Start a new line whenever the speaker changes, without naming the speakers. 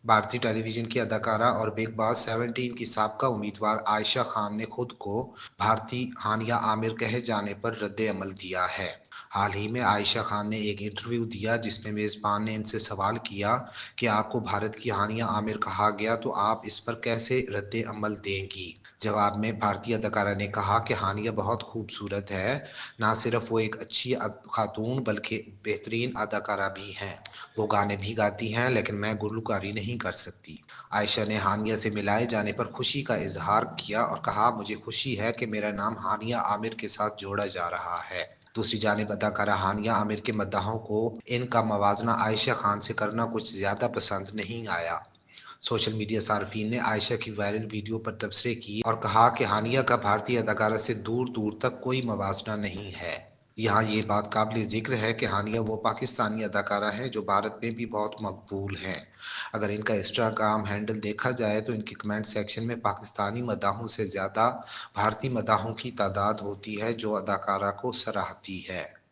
भारतीय टेलीविजन की अदाकारा और बिग बॉस 17 की साबका उम्मीदवार आयशा खान ने खुद को भारतीय हानिया आमिर कहे जाने पर रद्द-ए-अमल दिया है। हाल ही में आयशा खान ने एक इंटरव्यू दिया जिसमें मेजबान ने इनसे सवाल किया कि आपको भारत की हानिया आमिर कहा गया तो आप इस पर कैसे रद्द-ए-अमल देंगी? जवाब में भारतीय अदाकारा ने कहा कि हानिया बहुत खूबसूरत है, ना सिर्फ वो एक अच्छी खातून बल्कि बेहतरीन अदाकारा भी हैं। वो गाने भी गाती हैं लेकिन मैं गुलकारी नहीं कर सकती। आयशा ने हानिया से मिलाए जाने पर खुशी का इजहार किया और कहा मुझे खुशी है कि मेरा नाम हानिया आमिर के साथ जोड़ा जा रहा है। दूसरी जानिब अदाकारा हानिया आमिर के मद्दाहों को इनका मवाजना आयशा खान से करना कुछ ज्यादा पसंद नहीं आया। सोशल मीडिया सार्फिन ने आयशा की वायरल वीडियो पर तबसरे किए और कहा कि हानिया का भारतीय अदाकारा से दूर दूर तक कोई मवाजना नहीं है। यहाँ ये बात काबिल जिक्र है कि हानिया वो पाकिस्तानी अदाकारा है जो भारत में भी बहुत मकबूल हैं। अगर इनका इंस्टाग्राम हैंडल देखा जाए तो इनके कमेंट सेक्शन में पाकिस्तानी मदाहों से ज़्यादा भारतीय मदाहों की तादाद होती है जो अदाकारा को सराहती है।